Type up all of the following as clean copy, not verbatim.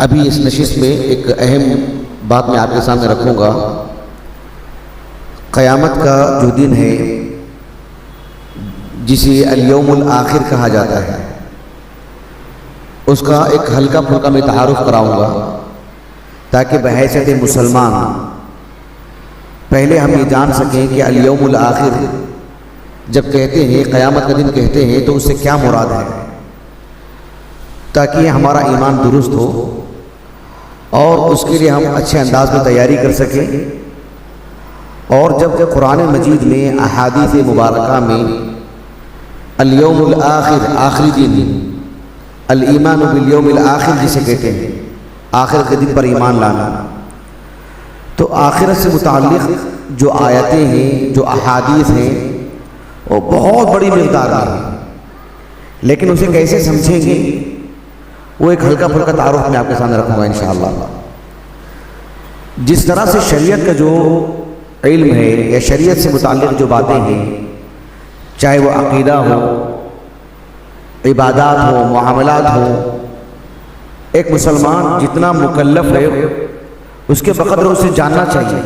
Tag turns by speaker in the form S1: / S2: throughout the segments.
S1: अभी इस नशिस्त में एक अहम बात मैं आपके सामने रखूँगा। क़यामत का जो दिन है जिसे अल-यौमुल आखिर कहा जाता है, उसका एक हल्का फुल्का मैं तारुफ कराऊँगा ताकि बहैसियत मुसलमान पहले हम ये जान सकें कि अल-यौमुल आखिर जब कहते हैं, क़यामत का दिन कहते हैं, तो उससे क्या मुराद है, ताकि हमारा ईमान दुरुस्त हो और उसके लिए हम अच्छे अंदाज में तैयारी कर सकें। और जब कुरान मजीद में अहादीस मुबारका में अल-यौमुल आखिर, आखिरी दिन, अल-ईमान बिल यौमिल आखिर जिसे कहते हैं, आखिर के दिन पर ईमान लाना, तो आखिरत से मुताल्लिक़ जो आयतें हैं, जो अहादीस हैं, वो बहुत बड़ी मिक़दार में हैं। लेकिन उसे कैसे समझेंगे, वो एक हल्का फुल्का तारुफ मैं आपके सामने रखूँगा इंशाअल्लाह। जिस तरह से शरीयत का जो इल्म है या शरीयत से मुताल्लिक़ जो बातें हैं, चाहे वो अक़ीदा हो, इबादात हो, मुआमलात हो, एक मुसलमान जितना मुकल्लफ़ है उसके बक़द्र उसे जानना चाहिए।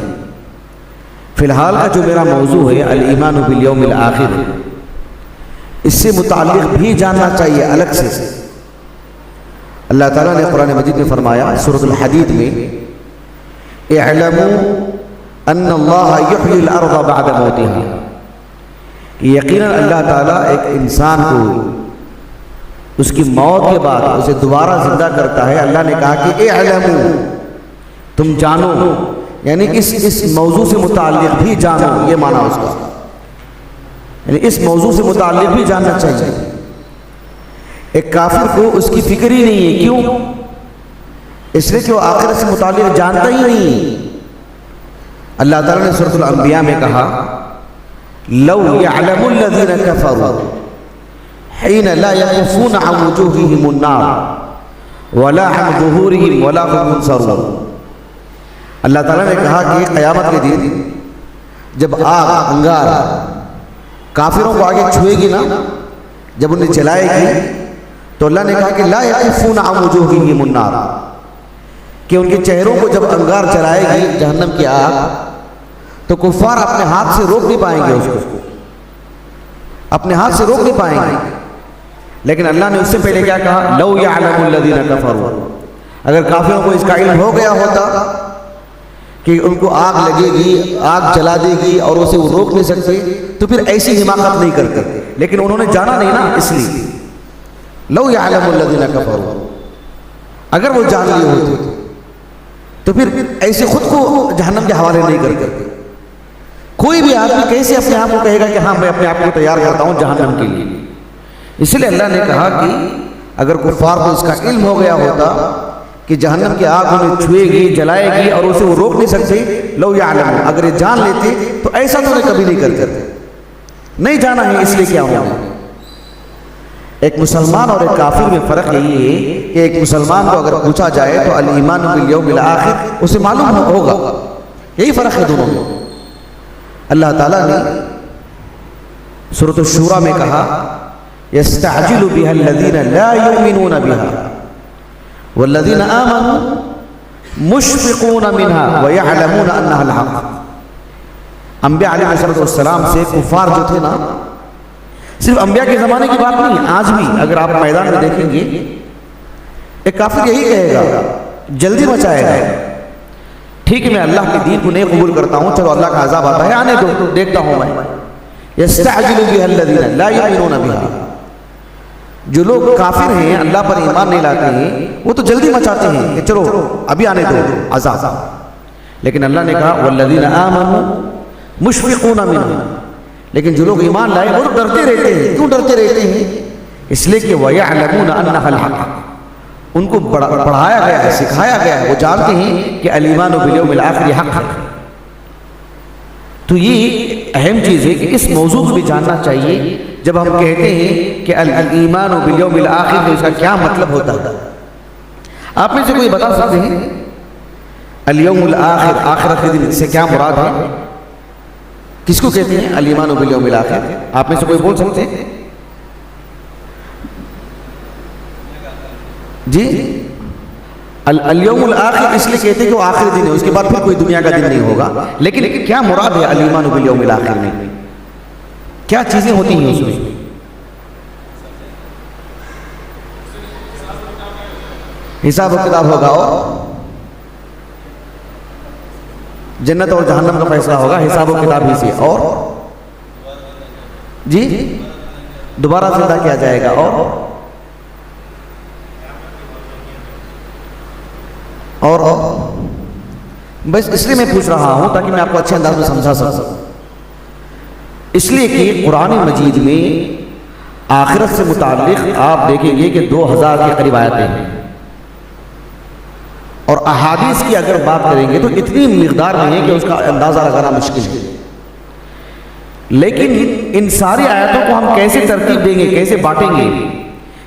S1: फ़िलहाल का जो मेरा मौजू है अल-ईमान बिल यौमिल आखिर, इससे मुताल्लिक़ भी जानना चाहिए अलग से। अल्लाह ताला ने कुरान मजीद में फरमाया सूरह हदीद में, इअलमू अन्नल्लाह युह्यिल अर्ज़ बअद मौतिहा, कि यकीनन अल्लाह ताला एक इंसान को उसकी मौत के बाद उसे दोबारा जिंदा करता है। अल्लाह ने कहा कि इअलमू, तुम जानो, यानी इस मौजू से मुताल्लिक़ भी जानो, ये माना उसका, यानी इस मौजू से मुताल्लिक़ भी जानना चाहिए। एक काफिर को उसकी फिक्र ही नहीं है, क्यों? इसलिए कि वो आखिरत से मुताल्लिक़ जानता ही नहीं। अल्लाह ताला ने सूरह अल-अंबिया में कहा, लौ यअलमुल लज़ीना कफ़रू हिना ला यक़ूफ़ूना अन वुजूहिहिमुन नार वला अन ज़ुहूरिहिम वला हुम युनसरून। अल्लाह ताला ने कहा कि क़यामत के दिन जब आग, अंगार काफिरों को आगे छुएगी ना, जब उन्हें जलाएगी, तो अल्लाह ने कहा कि ला यक़ूफ़ूना अन वुजूहिहिमुन नार, कि उनके चेहरों को जब अंगार जलाएगी जहन्नम की आग, तो कुफ़ार अपने हाथ से रोक नहीं पाएंगे, उसको अपने हाथ से रोक नहीं पाएंगे। लेकिन अल्लाह ने उससे पहले क्या कहा, लौ यअलमुल लज़ीना कफ़रू, अगर काफिरों को इसका इल्म हो गया होता कि उनको आग लगेगी, आग जला देगी और उसे वो रोक नहीं सकते, तो फिर ऐसी हिमाकत नहीं करते। लेकिन उन्होंने जाना नहीं ना, इसलिए लौ यअलमुल लज़ीना कफ़रू, अगर वो जान लिए होते तो फिर ऐसे खुद को जहन्नम के हवाले नहीं करते। कोई भी आदमी कैसे अपने आप को कहेगा कि हाँ मैं अपने आप को तैयार करता हूँ जहन्नम के लिए। इसलिए अल्लाह ने कहा कि अगर कुफार को इसका इल्म हो गया होता कि जहन्नम की आग उन्हें छुएगी, जलाएगी और उसे वो रोक नहीं सकते, लो यालम, अगर ये जान लेते तो ऐसा तो उन्हें कभी नहीं करते। नहीं जाना है इसलिए क्या होगा। एक मुसलमान और एक काफिर में फ़र्क यही है कि एक मुसलमान को अगर पूछा जाए तो अल ईमान बिल यौमिल आखिर उसे मालूम होगा। यही फ़र्क है दोनों में। अल्लाह ताला ने सूरत शूरा में कहा यस्तअजिलु बिहल्लज़ीना ला युमिनूना बिहा वल्लज़ीना आमनू मुशफ़िक़ूना मिन्हा व यअलमूना अन्नहल हक़। अंबिया अलैहिस्सलाम से कुफार जो थे ना, सिर्फ अंबिया के ज़माने की बात नहीं, आज भी अगर आप मैदान में देखेंगे एक काफिर यही कहेगा, जल्दी मचाएगा, ठीक है मैं अल्लाह के दीन को नहीं कबूल करता हूँ, चलो अल्लाह का अज़ाब आता है आने दो, देखता हूँ मैं। यस्तअजिलु बिहल्लज़ीना ला युमिनूना बिहा, जो लोग काफिर हैं, अल्लाह पर ईमान नहीं लाते हैं, वो तो जल्दी मचाते हैं कि चलो अभी आने दो अज़ाब। लेकिन अल्लाह ने कहा वल्लज़ीना आमनू मुशफ़िक़ूना मिन्हा, लेकिन जो लोग ईमान लाए वो तो डरते रहते हैं। क्यों डरते रहते हैं? इसलिए कि व यअलमूना अन्नहल हक़, उनको पढ़ाया गया है, सिखाया गया है, वो जानते हैं कि अल ईमानु बिल यौमिल आखिर हक़। तो ये अहम चीज़ है कि इस मौजू को भी जानना चाहिए। जब हम कहते हैं कि अल ईमानु बिल यौमिल आखिर, तो इसका क्या मतलब होता है? आप में से कोई बता सकते हैं अल यौमुल आखिर, आखिरत के दिन से क्या मुराद है? किसको कहते हैं अल ईमानु बिल यौमिल आखिर? आप में से कोई बोल सकते हैं? जी, अल यौमुल आखिर इसलिए कहते हैं कि वो आखिरी दिन है, उसके बाद फिर कोई दुनिया का दिन नहीं होगा। लेकिन क्या मुराद है अल ईमानु बिल यौमिल आखिर में? क्या चीजें होती हैं उसमें? हिसाब किताब होगा और जन्नत और जहन्नम का फैसला होगा हिसाब किताब ही से। और जी, दोबारा जिंदा किया जाएगा। और बस इसलिए मैं पूछ रहा हूं ताकि मैं आपको अच्छे अंदाज में समझा सकूं। इसलिए कि कुरान मजीद में आखिरत से मुताल्लिक आप देखेंगे कि 2000 के करीब आयतें हैं, और अहादीस की अगर बात करेंगे तो इतनी मिकदार नहीं है कि उसका अंदाज़ा लगाना मुश्किल है। लेकिन इन सारी आयतों को हम कैसे तरतीब देंगे, कैसे बांटेंगे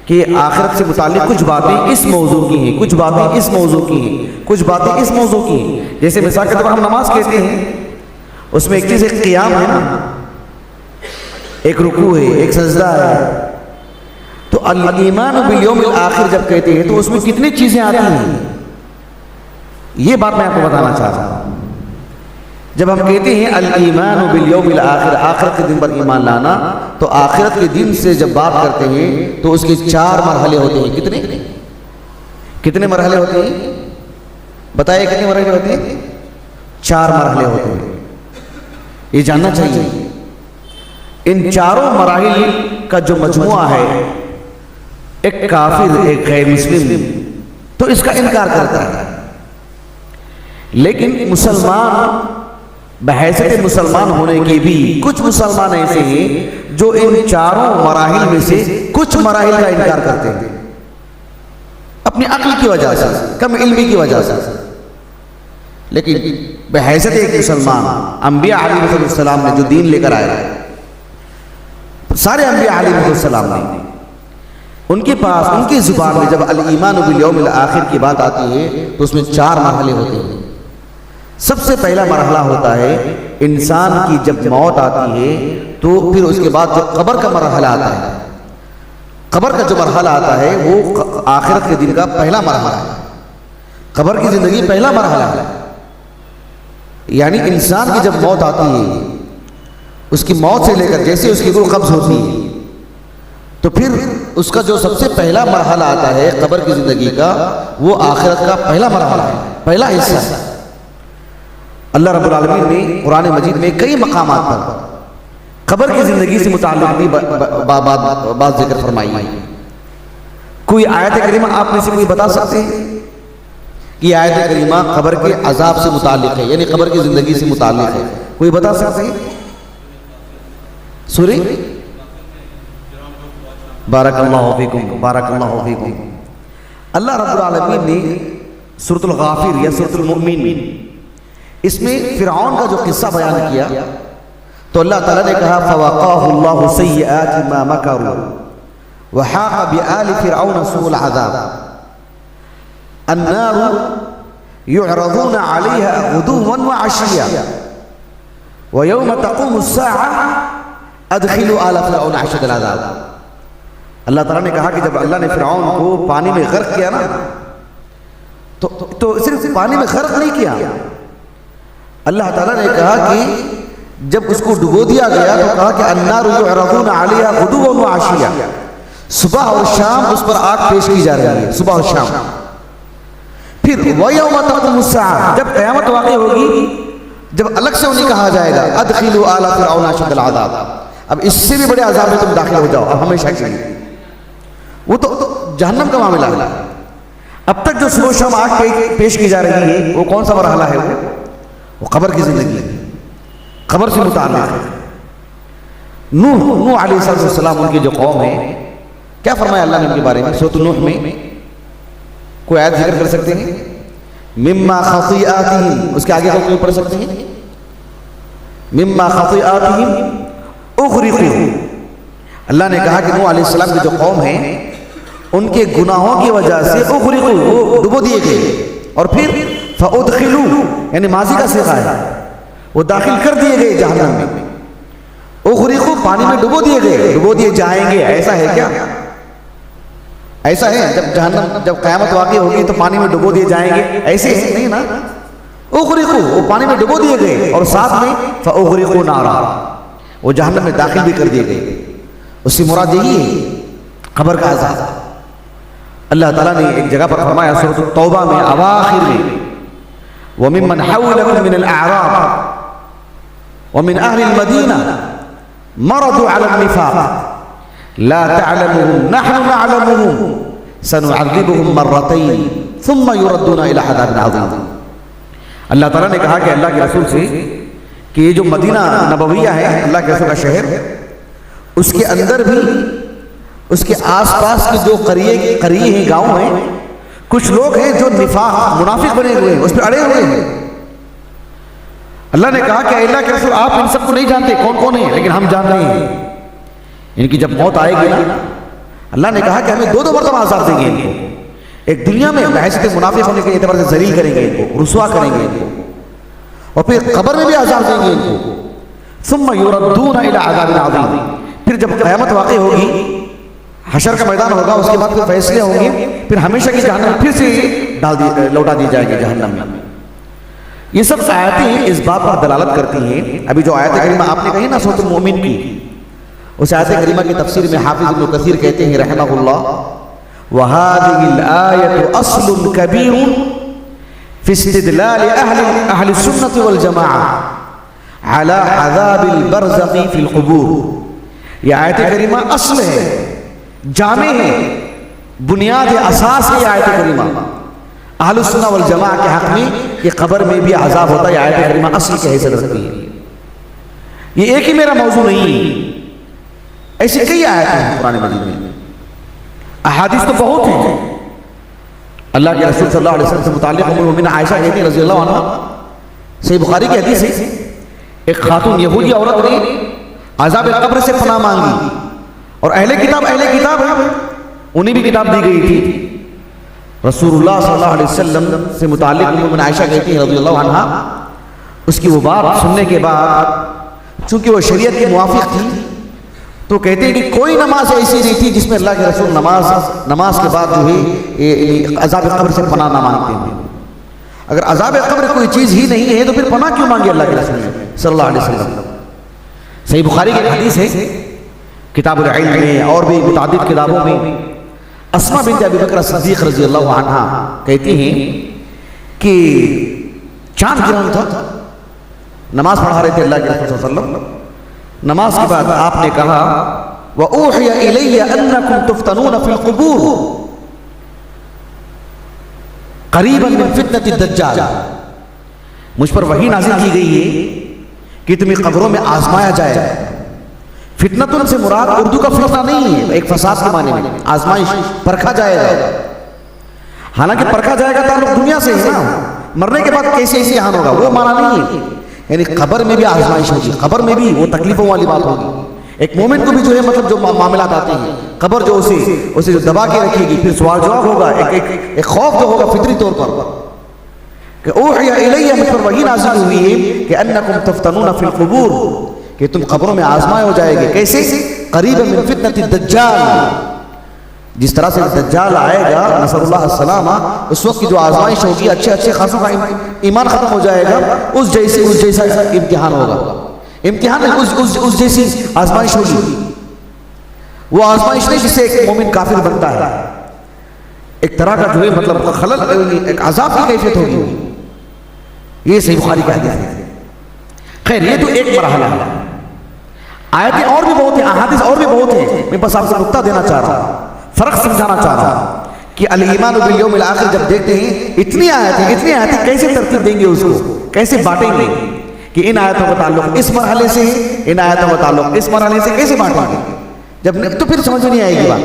S1: कि आखिरत से मुताल्लिक कुछ बातें इस मौजू की हैं, कुछ बातें इस मौजू की हैं, कुछ बातें इस मौजू की हैं। जैसे मिसाल के तौर पर हम नमाज कहते हैं, उसमें एक चीज़ एक क़ियाम है ना, एक रुकू है, एक सजदा है। तो अल ईमान बिल यौमिल आखिर जब कहते हैं तो उसमें कितनी चीज़ें आती हैं, ये बात मैं आपको बताना चाह रहा हूँ। जब हम कहते हैं अल ईमान बिल यौमिल आखिर, आखिरत के दिन पर ईमान लाना, तो आखिरत के दिन से जब बात करते हैं तो उसके 4 मरहले होते हैं। कितने मरहले होते हैं? बताइए कितने मरहले होते हैं? 4 मरहले होते हैं। ये जानना चाहिए। इन चारों मराहिल का जो मजमुआ है, एक काफिर, एक गैर मुस्लिम तो इसका इनकार करता है। लेकिन मुसलमान बहैसियत मुसलमान होने के भी कुछ मुसलमान ऐसे हैं जो इन चारों मराहिल में से कुछ मराहिल का इनकार करते हैं, अपनी अक्ल की वजह से, कम इल्मी की वजह से। लेकिन बहैसियत एक मुसलमान, अंबिया अलैहिस्सलाम ने जो दीन लेकर आया, सारे अंबिया अलैहिस्सलाम ने, उनके पास उनकी जुबान में जब अल ईमान बिल यौमिल आखिर की बात आती है तो उसमें 4 मरहले होते हैं। सबसे पहला मरहला होता है इंसान की जब मौत आती है तो फिर उसके बाद जो कब्र का मरहला आता है, कब्र का जो मरहला आता है वो आखिरत के दिन का पहला मरहला है। कब्र की जिंदगी पहला मरहला है, यानी इंसान की जब मौत आती है, उसकी मौत से लेकर जैसे उसकी रूह कब्ज होती है तो फिर उसका जो सबसे पहला मरहला आता है कब्र की जिंदगी का, वो आखिरत का पहला मरहला है, पहला हिस्सा है। अल्लाह रब्बुल आलमीन ने कुरान मजीद में कई मकामात पर कब्र की जिंदगी से मुताल्लिक़ भी बात जिक्र फरमाई है। कोई आयत करीमा आप में से कोई बता सकते हैं कि आयत करीमा कब्र के अजाब से मुताल्लिक़ है, यानी कब्र की जिंदगी से मुताल्लिक़ है? कोई बता सकते हैं? सूरह बारकल्लाहु फीकुम, बारकल्लाहु फीकुम। अल्लाह रब्बुल आलमीन ने सूरतुल गाफिर या सूरतुल मुमिन इसमें फिरऔन का जो किस्सा बयान किया तो अल्लाह ताला ने कहा फवक़ाहुल्लाहु सय्यिआति मा मकरू व हाक़ बिआलि फिरऔन सूअल अज़ाब अन्नारु युअरज़ूना अलैहा गुदुव्वन व अशिय्या व यौम तक़ूमु अस्साअ अदखिलू आला फिरऔन अशद्दल अज़ाब। अल्लाह ताला ने कहा कि जब अल्लाह ने फिरऔन को पानी में गर्क किया ना तो सिर्फ पानी में गर्क नहीं किया, अल्लाह ताला ने कहा कि जब उसको डुबो दिया गया तो कहा कि अन्नारु युअरज़ूना अलैहा गुदुव्वन व अशिय्या, सुबह और शाम उस पर आग पेश की जा रही है, सुबह और शाम। फिर व यौम तक़ूमु अस्साअ, जब क़यामत वाक़ई होगी, जब अलग से उन्हें कहा जाएगा अदखिलू आला फिरऔन अशद्दल अज़ाब, अब इससे भी बड़े अज़ाब में तुम दाखिल हो जाओ, अब हमेशा के लिए। वो तो जहन्नम का मामला है। अब तक जो सुबह शाम आग पेश की जा रही है वो कौन सा मरहला है? वो कब्र की जिंदगी, कब्र से मुताल्लिक़ है। नूह अलैहिस्सलाम उनकी जो कौम है, क्या फरमाया अल्लाह ने उनके बारे में सूरत नूह में? कोई आयत जिक्र कर सकते हैं? मिम्मा खतीआतिहिम, उसके आगे को क्यों पढ़ सकते हैं? मिम्मा खतीआतिहिम उग़रिक़ू। अल्लाह ने कहा कि नूह अलैहिस्सलाम की जो कौम है उनके गुनाहों की वजह से उग़रिक़ू, वो डुबो दिए गए, और फिर फ़उदख़िलू यानी माजी का सीगा है, वो दाखिल कर दिए गए जहन्नम में। उग़रिक़ू पानी में डुबो दिए गए, डुबो दिए जाएंगे, ऐसा है क्या? ऐसा है जब जहन्नम, जब क़यामत वाक़ई होगी तो पानी में डुबो दिए जाएंगे, ऐसे है नहीं ना। उग़रिक़ू, वो पानी में डुबो दिए गए, और साथ में फ़उग़रिक़ू नारा, वो जहन्नम में दाखिल भी कर दिए गए। उससे मुराद यही है कब्र का अज़ाब। अल्लाह ताला ने एक जगह पर फरमाया सूरत तौबा में अवाखिर में, व मिम्मन हौलकुम मिनल अअराब व मिन अहलिल मदीना मरदू अला निफाक़ ला तअलमुहुम नहनु नअलमुहुम सनुअज़िबुहुम मर्रतैन सुम्मा युरद्दूना इला अज़ाबिन अज़ीम। अल्लाह ताला ने कहा कि अल्लाह के रसूल से कि ये जो मदीना नबविया है, अल्लाह के रसूल का शहर, उसके अंदर भी उसके आसपास के जो करिए हैं, गांव हैं, कुछ लोग हैं जो निफाक मुनाफिक बने हुए हैं, उस पर अड़े हुए हैं। अल्लाह ने कहा कि अल्लाह के रसूल आप इन सबको नहीं जानते कौन कौन है, लेकिन हम जान रहे हैं। इनकी जब मौत आएगी ना, अल्लाह ने कहा कि हमें दो मरतबा अज़ाब देंगे इनको। एक दुनिया में बहैसियत मुनाफिक होने के एतबार से जलील करेंगे इनको, रुसवा करेंगे इनको, और फिर कब्र में भी अज़ाब देंगे इनको। सुम्मा युरद्दूना इला अज़ाबिन अज़ीम, फिर जब क़यामत वाक़ई होगी, हशर का मैदान होगा, उसके बाद फिर फैसले होंगे, फिर हमेशा की जहन्नम फिर से लौटा दी जाएगी जहन्नम में। ये सब आयतें इस बात पर दलालत करती हैं। अभी जो आयत करीमा आपने कही ना सूरत मोमिन की, उस आयत करीमा की तफसीर में हाफिज इब्न कसीर कहते हैं रहमहुल्लाह, व हाज़िहिल आयतु अस्लुन कबीरुन फी इस्तिदलाल अहली सुन्नति वल जमाअ अला अज़ाबिल बरज़ख़ी फिल क़ुबूर। यह आयत करीमा असल है, जामे है, बुनियाद है, असास है आयत करीमा अहलुस सुन्नह वल जमाअह के हक में कि कब्र में भी अज़ाब होता है। आयत करीमा असल की हैसियत रखती है। ये एक ही मेरा मौजू नहीं है, ऐसी कई आयत हैं कुरान मजीद में, अहादीस तो बहुत हैं। अल्लाह के रसूल सल्लल्लाहु अलैहि वसल्लम से मुताल्लिक़ उम्मुल मोमिनीन आयशा कहती हैं रज़ियल्लाहु अन्हा, सही बुखारी की हदीस है, एक खातून यहूदी औरत ने अज़ाब कब्र से पनाह मांगी, और अहले किताब है, उन्हें भी किताब दी गई थी। रसूलुल्लाह सल्लल्लाहु अलैहि वसल्लम से मुताल्लिक़ उम्मुल मोमिनीन आयशा कहती हैं रज़ियल्लाहु अन्हा, उसकी वो बात सुनने के बाद चूंकि वो शरीयत के मुवाफिक थी, तो कहते हैं कि कोई नमाज ऐसी नहीं थी जिसमें अल्लाह के रसूल नमाज के बाद जो है अज़ाब कब्र से पनाह ना मांगते हैं। अगर अज़ाब कब्र कोई चीज़ ही नहीं है तो फिर पनाह क्यों मांगे अल्लाह के रसूल सल्लल्लाहु अलैहि वसल्लम? सही बुखारी की हदीस है किताबुल इल्म में और भी मुतादिद किताबों में। अस्मा बिन्त अबी बकर सिद्दीक़ रज़ियल्लाहु अन्हा कहती हैं कि चांद गिरन था, नमाज पढ़ा रहे थे अल्लाह के रसूल सल्लल्लाहु अलैहि वसल्लम। नमाज के बाद आपने कहा व ऊहिया इलैया अन्नकुम तुफ्तनून फिल क़ुबूर क़रीबन मिन फितनति दज्जाल, मुझ पर वही नाज़िल की गई है कि तुम्हें कब्रों में आजमाया जाए, फितनतुन से मुराद उर्दू का फितना नहीं है, एक फसाद के माने में, आजमाइश, परखा जाएगा। हालांकि परखा जाएगा ताल्लुक दुनिया से है ना, मरने के बाद कैसे ऐसे हाल होगा वो माना नहीं है। यानी कब्र में भी आजमाइश होगी, कब्र में भी वो तकलीफों वाली बात होगी। एक मोमेंट को भी जो है मतलब जो मामलात आते हैं, कब्र जो उसे जो दबा के रखेगी, फिर सवाल जवाब होगा, एक खौफ जो होगा फितरी तौर पर कि ओहिया इलैया, मुझ पर वही नाज़िल हुई है कि अन्नकुम तफ्तनूना फिल कुबूर, कि तुम कब्रों में आजमाए हो जाएंगे। कैसे? करीब मिन फितनति दज्जाल, जिस तरह से दज्जाल आएगा नसरुल्लाह सलामा, उस वक्त की जो आजमाइश होगी, अच्छे खासों का ईमान खत्म हो जाएगा, उस जैसा इम्तिहान होगा। इम्तिहान उस जैसी आजमाइश होगी। वो आजमाइश नहीं जिससे एक मोमिन काफिर बनता है, एक तरह का जो है मतलब खलल, एक अजाब की कैफियत होगी। ये सही बुखारी का हदीस है। खैर, ये तो एक मरहला है। आयतें और भी बहुत है, अहादीस और भी बहुत है। मैं बस आपको नुक्ता देना चाह रहा हूं, फर्क समझाना चाह रहा हूं कि अल ईमान बिल यौमिल आखिर जब देखते हैं, इतनी आयतें कैसे तरतीब देंगे उसको, कैसे बांटेंगे कि इन आयतों का ताल्लुक इस मरहले से, इन आयतों का ताल्लुक इस मरहले से, कैसे बांटेंगे? जब तो फिर समझ में नहीं आएगी बात।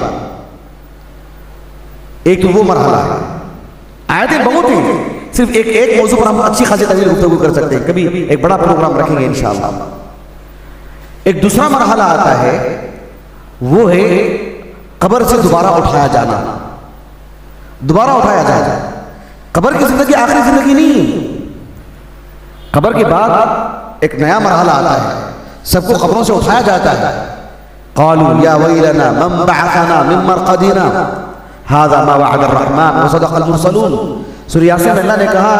S1: एक तो वो मरहला है, आयतें बहुत हैं, सिर्फ एक मौजू पर हम अच्छी खासी तवील गुफ्तगू कर सकते हैं, कभी एक बड़ा प्रोग्राम रखेंगे इंशाअल्लाह। एक दूसरा मरहला आता है, वो है कब्र से दोबारा उठाया जाना, दोबारा उठाया जाए। कब्र की जिंदगी आखिरी जिंदगी नहीं है, कब्र के बाद एक नया मरहला आता है, सबको कब्रों से उठाया जाता है। क़ालू या वैलना मन बअसना मिन मरक़दिना हाज़ा मा वअद अर्रहमान व सदक़ल मुरसलून। सूरह यासीन में अल्लाह ने कहा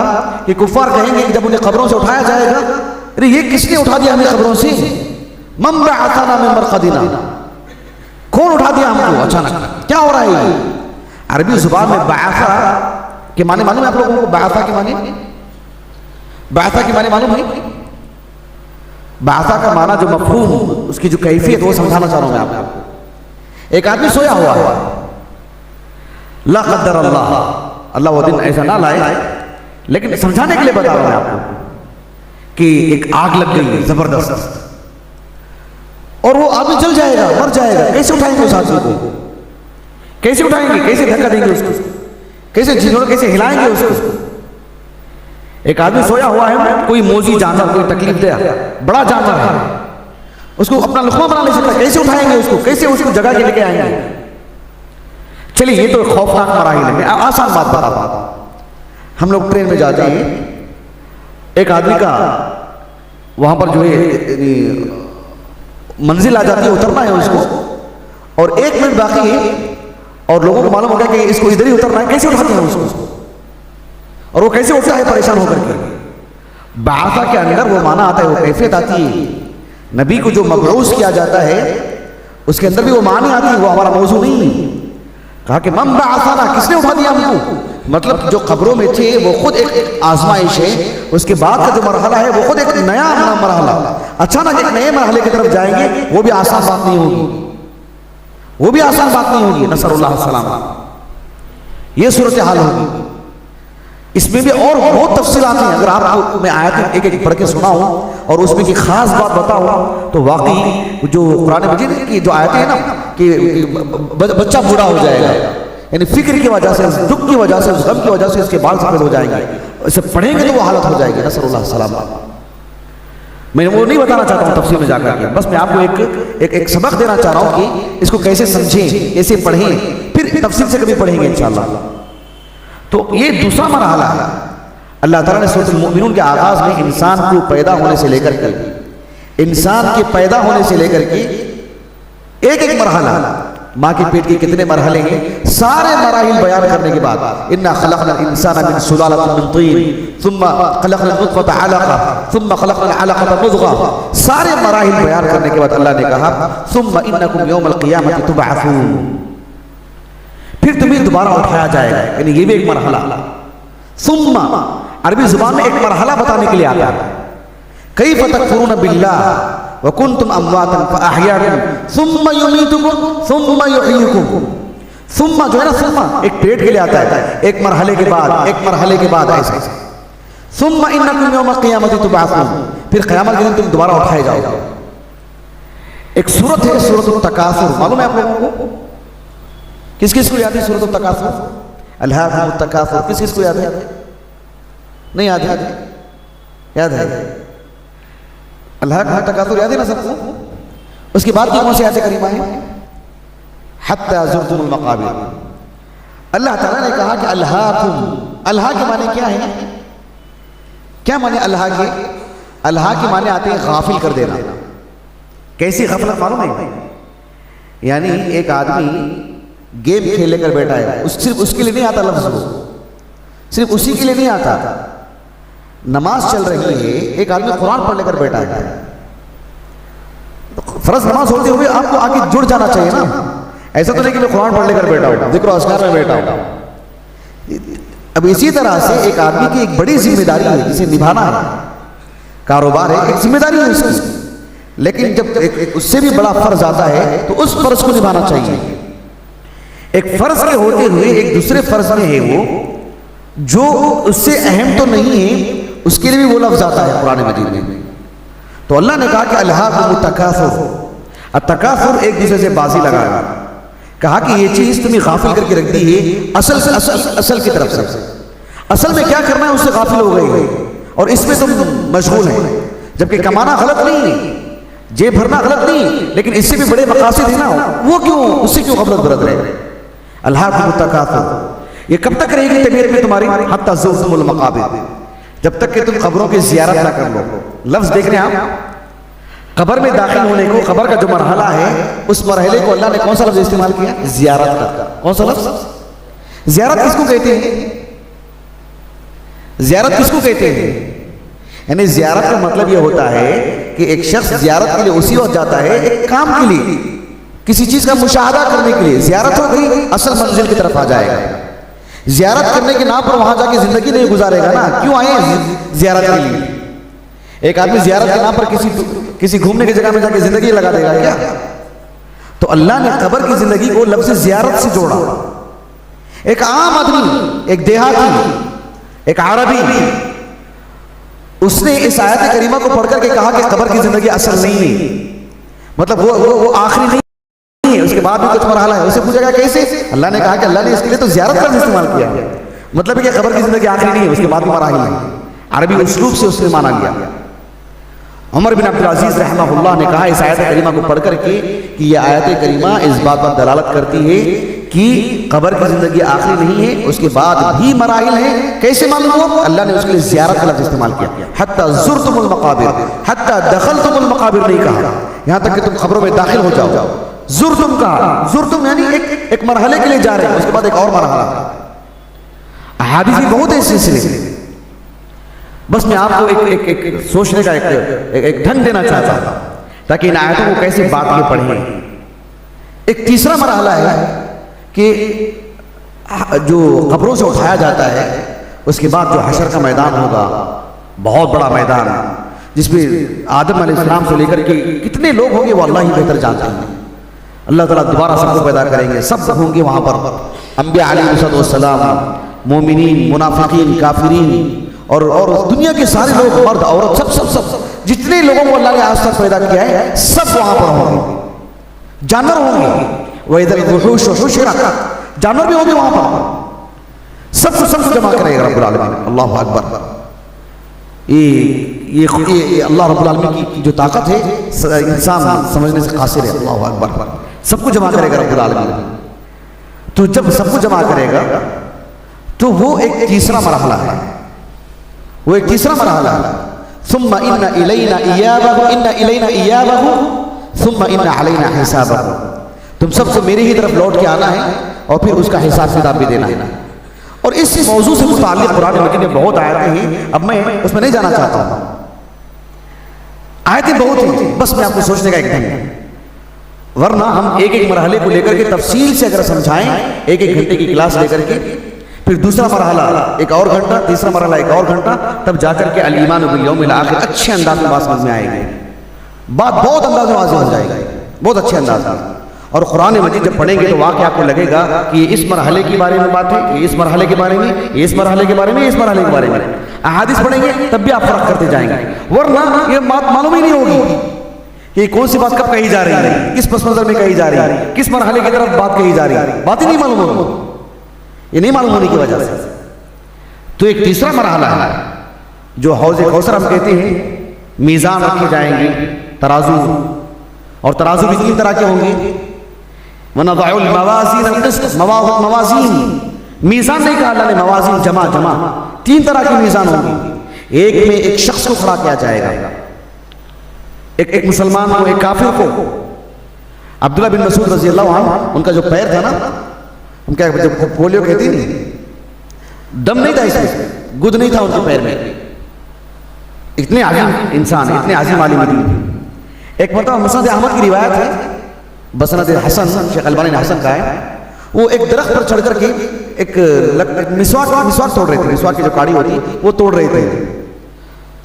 S1: कि कुफ़ार कहेंगे कि जब उन्हें कब्रों से उठाया जाएगा, अरे ये किसने उठा दिया हमें कब्रों से? मन बअसना मिन मरक़दिना, कौन उठा दिया हमको अचानक, क्या हो रहा है? अरबी जुबान में बासा के माने मालूम है आप लोगों को? बासा के माने मालूम है? बासा का माना जो मफहूम, उसकी जो कैफियत, वो समझाना चाह रहा हूं मैं आपको। एक आदमी सोया हुआ है, ला क़द्दर अल्लाह वो दिन ऐसा ना लाए, लेकिन समझाने के लिए बता रहा हूं आपको कि एक आग लग गई है जबरदस्त, और वो आदमी जल जाएगा, मर जाएगा। कैसे उठाएंगे उस आदमी को? कैसे उठाएंगे? कैसे धक्का देंगे उसको? कैसे हिलाएंगे उसको? एक आदमी सोया हुआ है, कोई मोजी जानवर कोई तकलीफ दे, बड़ा जानवर है, उसको अपना लुक़मा बना नहीं सकता, कैसे उठाएंगे उसको? कैसे उसको जगह के लेके आएंगे? चलिए, ये तो खौफनाक मराहिल है। मैं आसान बात बताता हूं। हम लोग ट्रेन में जाते हैं, एक आदमी का वहां पर जो है मंजिल आ जाती है, उतरना है उसको, और 1 मिनट बाकी है, और लोगों को मालूम हो गया कि इसको इधर ही उतरना है। कैसे उठाते हैं उसको? और वो कैसे उठता है परेशान होकर के? बासा के अंदर वो माना आता है, वो कैफियत आती है। नबी को जो मबऊस किया जाता है उसके अंदर भी वो मानी आती है, वो हमारा मौजू नहीं है। कहा कि मन बासाना, किसने उठा दिया हमको? मतलब जो कब्रों में थे वो खुद एक आजमाइश है, उसके बाद का जो मरहला है वो खुद एक नया मरहला। अचानक एक नए मरहले की तरफ जाएंगे, वो भी आसान बात नहीं होगी, वो भी आसान बात नहीं होगी। नसरुल्लाह सलाम, ये सूरत हाल होगी। इसमें भी और बहुत तफसीलात हैं। अगर आपको मैं आयत एक पढ़ के सुनाऊं और उसमें की खास बात बताऊं तो वाकई जो कुरान मजीद की जो आयतें हैं ना कि बच्चा बूढ़ा हो जाएगा, यानी फिक्र की वजह से, दुख की वजह से, गम की वजह से इसके बाल सफेद हो जाएंगे, इसे पढ़ेंगे तो वो हालत हो जाएगी। नसरुल्लाह सलाम। मैं वो नहीं बताना चाहता हूँ तफसील में जाकर के, बस मैं आपको एक सबक देना चाह रहा हूँ कि इसको कैसे समझें, कैसे पढ़ें, फिर तफसील से कभी पढ़ेंगे इंशाअल्लाह। तो ये दूसरा मरहला है। अल्लाह ताला ने सूरह मुमिनून के आगाज में इंसान को पैदा होने से लेकर के, इंसान के पैदा होने से लेकर के एक मरहला, माँ के पेट के कितने मरहले हैं, सारे मराहिल बयान करने के बाद इन्ना खलक़नल इंसाना मिन सुलालतिन मिन तीन सुम्मा खलक़नल नुत्फ़ता अलक़ा सुम्मा खलक़नल अलक़ता मुज़ग़ा, सारे मराहिल बयान करने के बाद अल्लाह ने कहा सुम्मा इन्नकुम यौमल क़ियामति तुबअसून, फिर तुम्हें दोबारा उठाया जाएगा। यानी ये भी एक मरहला। सुम्मा अरबी जुबान में एक मरहला बताने के लिए आता है। कैफ़ तकफ़ुरून बिल्लाह व कुंतुम अमवातन फ़अहयाकुम सुम्मा युमीतुकुम सुम्मा युहयीकुम। सुम्मा जो है ना, सुम्मा एक पीरियड के लिए आता है, एक मरहले के बाद, एक मरहले के बाद ऐसे। सुम्मा इन्नकुम यौमल क़ियामति तुबअसून, फिर क़यामत के दिन तुम दोबारा उठाए जाओगे। एक सूरत है सूरत तकासुर, मालूम है आप लोगों को? किस किस को याद है सूरत तकासुर? अल्हाकुमुत तकासुर, किस किस को याद है? नहीं याद है? याद है? अल्हाकुमुत तकासुर याद है ना सबको? उसके बाद की कौन सी आयत करीमा है? हत्ता ज़ुरतुमुल मक़ाबिर। अल्लाह ताला ने कहा कि अल्हाकुम, अल्हा के माने क्या है? क्या माने अल्हा के? अल्हा के माने आते हैं गाफिल कर देना। कैसी गफलत मालूम है? यानी एक आदमी गेम खेल कर बैठा है, सिर्फ उसके लिए नहीं आता लफ्ज, वो सिर्फ उसी के लिए नहीं आता। नमाज चल रही है, एक आदमी कुरान पढ़ लेकर बैठा है, फर्ज नमाज होते हुए आपको आगे जुड़ जाना चाहिए ना। ऐसा तो नहीं कि मैं कुरान पढ़ लेकर बैठा हूं, जिक्र अस्कार में बैठा हूं। अब इसी तरह से एक आदमी की एक बड़ी जिम्मेदारी है जिसे निभाना है, कारोबार है, एक जिम्मेदारी है उसकी, लेकिन जब एक उससे भी बड़ा फर्ज आता है तो उस फर्ज को निभाना चाहिए। एक फर्ज के होते हुए एक दूसरे फर्ज में है वो जो उससे अहम तो नहीं है, उसके लिए भी वो लफ्ज आता है कुरान मजीद में। तो अल्लाह ने कहा कि अल्हाकुमुत तकासुर, अत-तकासुर एक दूसरे से बाजी लगाना। कहा कि ये चीज तुम्हें गाफिल करके रख दी है असल की तरफ से। असल में क्या करना है उससे गाफिल हो गई है और इसमें तुम मशगूल है। जबकि कमाना गलत नहीं है, जेब भरना गलत नहीं, लेकिन इससे भी बड़े मकासद है ना, वो क्यों, उससे क्यों गफलत बरत रहे? अल्हाकुमुत तकासुर, ये कब तक रहेगी तबीयत में तुम्हारी? हत्ता ज़ुरतुमुल मक़ाबिर, जब तक कि तुम कब्रों की ज़ियारत ना कर लो। लफ्ज देख रहे हैं आप, कब्र में दाखिल होने को, कब्र का जो मरहला है उस मरहले को अल्लाह ने कौन सा लफ्ज इस्तेमाल किया? ज़ियारत का। कौन सा लफ्ज? ज़ियारत किसको कहते हैं? ज़ियारत किसको कहते हैं? यानी ज़ियारत का मतलब यह होता है कि एक शख्स ज़ियारत के लिए उसी वक्त जाता है एक काम के लिए, किसी चीज का मुशाहदा करने के लिए। ज़ियारत हो गई, असल मंजिल की तरफ आ जाएगा। ज़ियारत करने के नाम पर वहां जाके जिंदगी नहीं गुजारेगा ना, क्यों आए ज़ियारत के लिए? एक आदमी ज़ियारत के नाम पर किसी घूमने की जगह में जाके जिंदगी लगा देगा क्या? तो अल्लाह ने कब्र की जिंदगी को लफ्ज़ ज़ियारत से जोड़ा। एक आम आदमी, एक देहाती, एक अरबी, उसने इस आयत करीमा को पढ़कर के कहा कि कब्र की जिंदगी असल नहीं है, मतलब वो आखिरी नहीं है, उसके बाद भी कुछ मरहला है। उसे पूछेगा कैसे? अल्लाह ने कहा कि अल्लाह ने इसके लिए तो ज़ियारत का इस्तेमाल किया, मतलब है कि कब्र की जिंदगी आखिरी नहीं है, उसके बाद भी मरहला है। अरबी उसलूब से उसने माना गया। उमर बिन अब्दुल अजीज रहमहुल्लाह ने कहा इस आयत करीमा को पढ़ करके कि यह आयत करीमा इस बात पर दलालत करती है कि कब्र की जिंदगी आखिरी नहीं है, उसके बाद भी मराहिल है। कैसे मालूम हुआ? अल्लाह ने उसके लिए ज़ियारत का लफ्ज़ इस्तेमाल किया। हत्ता ज़ुरतुमुल मक़ाबिर, हत्ता दखलतुमुल मक़ाबिर नहीं कहा, यहाँ तक कि तुम खबरों में दाखिल हो जाओ। ज़ुरतुम कहा, ज़ुरतुम यानी एक मरहले के लिए जा रहे हैं, उसके बाद एक और मरहला। अहादीस भी बहुत है सिलसिले। बस मैं आपको एक सोचने का एक ढंग देना चाहता हूं ताकि इन आयतों को कैसे बात में पढ़ें। एक तीसरा मरहला है कि जो कब्रों से उठाया जाता है उसके बाद जो हशर का मैदान होगा, बहुत बड़ा मैदान जिसमें आदम अलैहिस्सलाम से लेकर के कितने लोग होंगे वो अल्लाह ही बेहतर जानते हैं। अल्लाह ताला दोबारा सबको पैदा करेंगे, सब होंगे वहां पर, अंबिया अलैहिस्सलाम, मोमिनीन, मुनाफिकीन, काफिरीन और दुनिया के सारे लोग, मर्द औरत, सब जितने लोगों को अल्लाह ने आज तक पैदा किया है सब वहां पर होंगे। जानवर होंगे, वइदल वुहूश हुशिरत, जानवर भी होंगे वहां पर। सबको जमा करेगा रब्बुल आलमीन। अल्लाहु अकबर। ये अल्लाह रब्बुल आलमीन की जो ताकत है इंसान समझने से कासिर है। अल्लाहु अकबर। सबको जमा करेगा रब्बुल आलमीन। तो जब सबको जमा करेगा तो वो एक तीसरा मरहला है, वो एक तीसरा मरहला है। सुम्मा इन्ना इलैना इयाबहु सुम्मा इन्ना अलैना हिसाबहु। तुम सबको मेरी ही तरफ लौट के आना है और फिर उसका हिसाब किताब भी देना है। और इस मौजू से मुताल्लिक़ कुरान मजीद में बहुत आयतें हैं, अब मैं उसमें नहीं जाना चाहता हूं। आयतें बहुत हैं, बस मैं आपको सोचने का एक ढंग है, वरना हम एक मरहले को लेकर के तफसील से अगर समझाएं, एक घंटे की क्लास लेकर के, फिर दूसरा मरहला एक और घंटा, तीसरा मरहला एक और घंटा, तब जाकर के अल ईमान बिल यौमिल आखिर अच्छे अंदाज में बात समझ में आएगी। बात बहुत अंदाज में वाज़ेह हो जाएगी, बहुत अच्छे अंदाज में। और कुरान मजीद जब पढ़ेंगे तो वाकई आपको लगेगा कि ये इस मरहले के बारे में बात है, ये इस मरहले के बारे में, ये इस मरहले के बारे में, इस मरहले के बारे में। अहादीस पढ़ेंगे तब भी आप फर्क करते जाएंगे, वरना ये बात मालूम ही नहीं होगी कि कौन सी बात कब कही जा रही है, किस पस मंजर में कही जा रही है, किस मरहले की तरफ बात कही जा रही है, बात ही नहीं मालूम हो, ये नहीं मालूम होने की वजह से। तो एक तीसरा मरहला है जो हौज़ कौसर हम कहते हैं, मीज़ान रखे जाएंगे, तराजू, और तराजू भी तीन तरह के होंगे, वनज़अुल मवाज़ीन अल-क़िस्त, मवाज़ीन, मीज़ान नहीं कहा अल्लाह ने, मवाज़ीन जमा जमा, तीन तरह के मीज़ान होंगे। एक में एक शख्स को खड़ा किया जाएगा, एक मुसलमान को, एक काफिर को। अब्दुल्ला बिन मसूद रज़ी अल्लाह अन्हु, उनका जो पैर था ना, हम क्या जब पोलियो कहती नहीं, दम नहीं था इसमें, गुद नहीं था उनके पैर में, इतने आज़िम इंसान, इतने आज़िम आलिम थे। एक मरतबा मुस्नद अहमद की रिवायत है, बसनद हसन, शेख अलबानी ने हसन कहा है, वो एक दरख्त पर चढ़ करके एक मिसवाक तोड़ रहे थे, मिसवाक की जो काड़ी होती वो तोड़ रहे थे।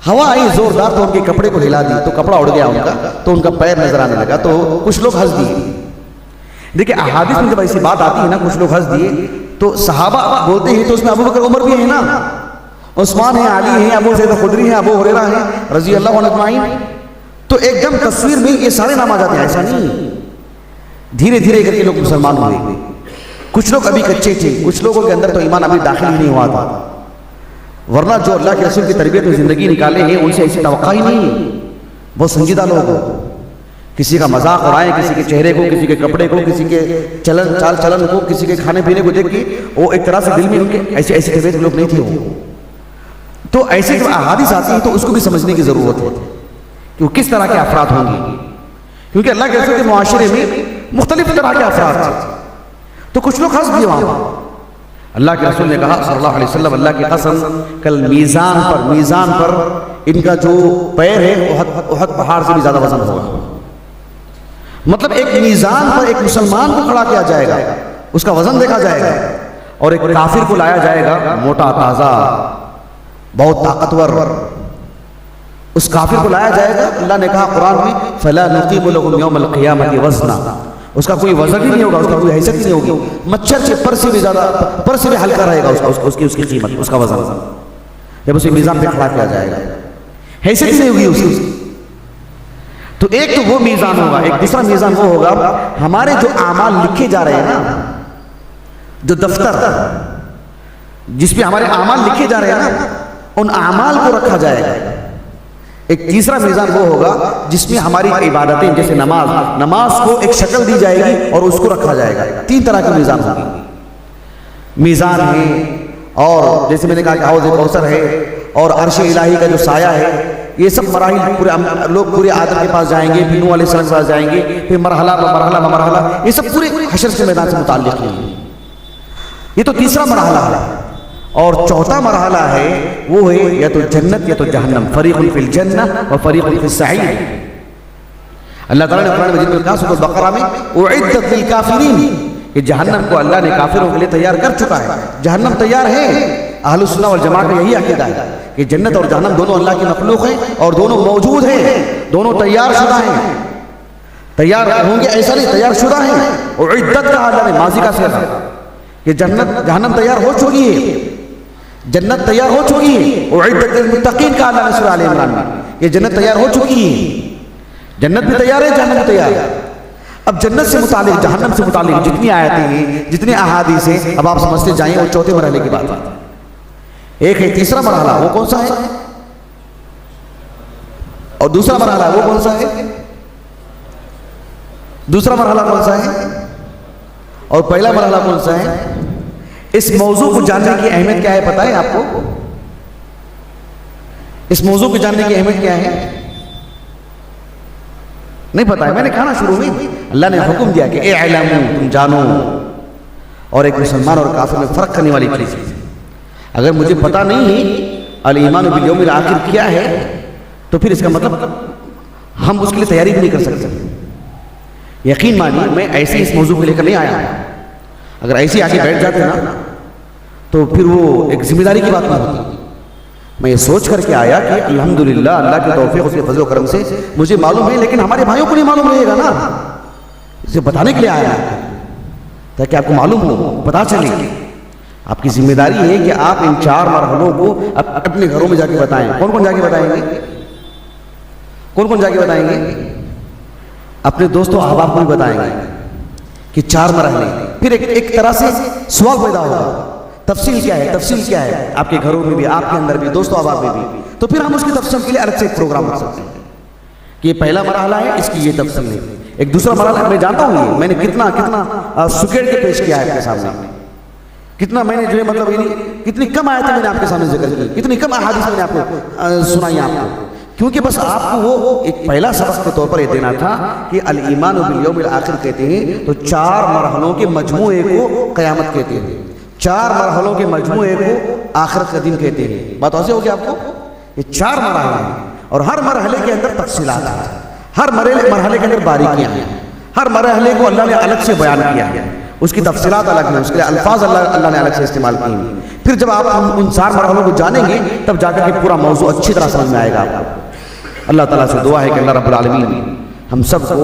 S1: हवा आई जोरदार तो उनके कपड़े को हिला दी, तो कपड़ा उड़ गया उनका, तो उनका पैर नजर आने लगा, तो कुछ लोग हंस दिए। देखिए अहादीस में जब ऐसी बात आती है ना, कुछ लोग हंस दिए, तो सहाबा बोलते हैं तो उसमें अबू बकर उमर भी है ना, उस्मान है, अली है, अबू सईद खुदरी है, अबू हुरैरा है रज़ी अल्लाह अन्हु अजमाइन, तो एकदम तस्वीर में ये सारे नाम आ जाते हैं। ऐसा नहीं, धीरे धीरे करके लोग मुसलमान हुए। कुछ लोग अभी कच्चे थे, कुछ लोगों के अंदर तो ईमान अभी दाखिल ही नहीं हुआ था, वरना जो अल्लाह के रसूल की तरबियत में जिंदगी निकाले हैं उनसे ऐसी तवक्का ही नहीं। बहुत संजीदा लोग हो, किसी का मजाक उड़ाएं, किसी के चेहरे को, किसी के कपड़े को, किसी के चलन चाल चलन को, किसी के खाने पीने को देख के वो एक तरह से दिल में उनके ऐसे ऐसे तबीयत के लोग नहीं थे वो। तो ऐसे जब अहादीस आती है तो उसको भी समझने की जरूरत है कि वो किस तरह के अफराद होंगे, क्योंकि अल्लाह के रसूल के मुआशरे में मुख्तलिफ तरह के अफराद थे। तो कुछ लोग हंस दिए वहां। अल्लाह के रसूल ने कहा सल्लल्लाहु अलैहि वसल्लम, अल्लाह की कसम, कल मीज़ान पर इनका जो पैर है उहद पहाड़ से भी ज्यादा वजन होगा। मतलब एक मीज़ान पर एक मुसलमान को खड़ा किया जाएगा, उसका वजन देखा जाएगा, और एक काफिर को लाया जाएगा, मोटा ताजा बहुत ताकतवर, उस काफिर को लाया जाएगा। अल्लाह ने कहा कुरान में, फला नुक़ीमु लहुम यौमल क़ियामति वज़ना, उसका कोई वजन ही नहीं होगा, उसका कोई हैसियत ही नहीं होगी। मच्छर के पर से भी ज्यादा, पर से भी हल्का रहेगा उसकी कीमत, उसका वजन, जब उसे मीज़ान पे खड़ा किया जाएगा, हैसियत ही नहीं होगी उसकी। तो एक तो वो मीज़ान होगा, एक दूसरा मीज़ान वो होगा हमारे जो आमाल लिखे जा रहे हैं ना, जो दफ्तर जिसपे हमारे आमाल लिखे जा रहे हैं ना, उन आमाल को रखा जाएगा। एक तीसरा मीज़ान वो होगा जिसमें हमारी इबादतें, जैसे नमाज को एक शक्ल दी जाएगी और उसको रखा जाएगा। तीन तरह के मीज़ान होंगे। मीज़ान है, और जैसे मैंने कहा कि हौज़ कौसर है, और अर्श इलाही का जो साया है, ये सब मराहिल पूरे लोग पूरे आदम के पास जाएंगे, फिर नूह अलैहिस्सलाम के पास जाएंगे, फिर मरहला, ये सब पूरे हशर के मैदान से मुताल्लिक़ है। ये तो तीसरा मरहला है। और चौथा मरहला है वो है या तो जन्नत या तो जहन्नम, फरीक़ुन फिल जन्नह व फरीक़ुन फिस सईर। अल्लाह ताला ने कुरान मजीद में कहा सूरह बकरा में, उइद्दत लिल काफिरीन, कि जहन्नम को अल्लाह ने काफिरों के लिए तैयार कर चुका है। जहन्नम तैयार है। अहलुस सुन्नह वल जमात का यही अकीदा है कि जन्नत और जहन्नम दोनों अल्लाह की मखलूक हैं और दोनों मौजूद हैं, दोनों तैयार शुदा हैं। तैयार होंगे ऐसा नहीं, तैयार शुदा हैं। उइद्दत कहा अल्लाह ने, माजी का सिगा कि जहन्नम तैयार हो चुकी है, जन्नत तैयार हो चुकी है। उइद्दत लिल मुत्तकीन का अल्लाह ने सूरह आल इमरान में, ये जन्नत तैयार हो चुकी है। जन्नत भी तैयार है, जहन्नम भी तैयार है। अब जन्नत से मुतालिक, जहन्नम से मुतालिक जितनी आयतें हैं, जितने अहादीस हैं, अब आप समझते जाएं। और चौथे मरहले की बात है, एक है तीसरा मरहला, वो कौन सा है, और दूसरा मरहला वो कौन सा है, दूसरा मरहला कौन सा है, और पहला मरहला कौन सा है। इस मौजू को जानने की अहमियत क्या है पता है आपको? इस मौजू को जानने की अहमियत क्या है नहीं पता है। मैंने कहा ना शुरू में, अल्लाह ने हुक्म दिया कि इअलमू, तुम जानो। और एक मुसलमान और काफिर में फर्क करने वाली चीज, अगर मुझे पता नहीं है अल ईमान बिल यौमिल आखिर क्या है, तो फिर इसका मतलब हम उसके लिए तैयारी भी नहीं कर सकते। यकीन मानिए, मैं ऐसे इस मौजू को लेकर नहीं आया। अगर ऐसे आके बैठ जाते ना तो फिर वो एक जिम्मेदारी की बात नहीं होती। मैं ये सोच करके आया कि अल्हम्दुलिल्लाह, अल्लाह के तौफीक, उसके फजल करम से मुझे मालूम है, लेकिन हमारे भाइयों को नहीं मालूम रहेगा ना, इसे बताने के लिए आया ताकि आपको मालूम हो, पता चले। आपकी जिम्मेदारी है कि आप इन चार मरहलों को अपने घरों में जाके बताएं। कौन कौन जाके बताएंगे? कौन कौन जाके बताएंगे? अपने दोस्तों अहबाब को भी बताएंगे कि 4 मरहले। फिर एक तरह से सवाल पैदा होगा, तफसील क्या है, तफसील क्या है, आपके घरों में भी, आपके अंदर भी, दोस्तों अहबाब में भी। तो फिर हम उसकी तफसील के लिए अलग से एक प्रोग्राम रख सकते हैं कि ये पहला मरहला है, इसकी ये तफसील है। एक दूसरा मरहला मैं जानता हूँ, ये मैंने कितना कितना सुकेड़ के पेश किया है आपके सामने, कितना मैंने जो है मतलब कितनी कम आयतें मैंने आपके सामने जिक्र की, कितनी कम अहादीस मैंने आपको सुनाई आपको, क्योंकि बस आपको वो एक पहला सबक के तौर पर ये देना था कि अल ईमान बिल यौमिल आखिर कहते हैं तो 4 मरहलों के मजमूए को क़यामत कहते हैं, 4 मरहलों के मजमूए को आखिरत का दिन कहते हैं। बात ऐसे होगी आपको, ये 4 मरहले हैं और हर मरहले के अंदर तफसीलात हैं, हर मरहले के अंदर बारीकियां हैं, हर मरहले को अल्लाह ने अलग से बयान किया है, उसकी तफसीलात अलग हैं, उसके लिए अल्फाज अल्लाह ने अलग से इस्तेमाल किए हैं। फिर जब आप उन 4 मरहलों को जानेंगे तब जाकर के पूरा मौजू अच्छी तरह समझ में आएगा आपको। अल्लाह ताला से दुआ है कि अल्लाह रब्बुल आलमीन हम सबको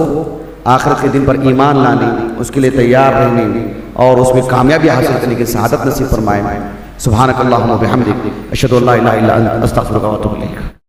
S1: आखिरत के दिन पर ईमान लाने, उसके लिए तैयार रहने और उसमें कामयाबी हासिल करने की सआदत नसीब फरमाए। सुब्हानक अल्लाहुम्मा व बिहम्दिक अशहदु अल्ला इलाहा इल्ला अंत अस्तगफिरुका व अतूबु इलैक।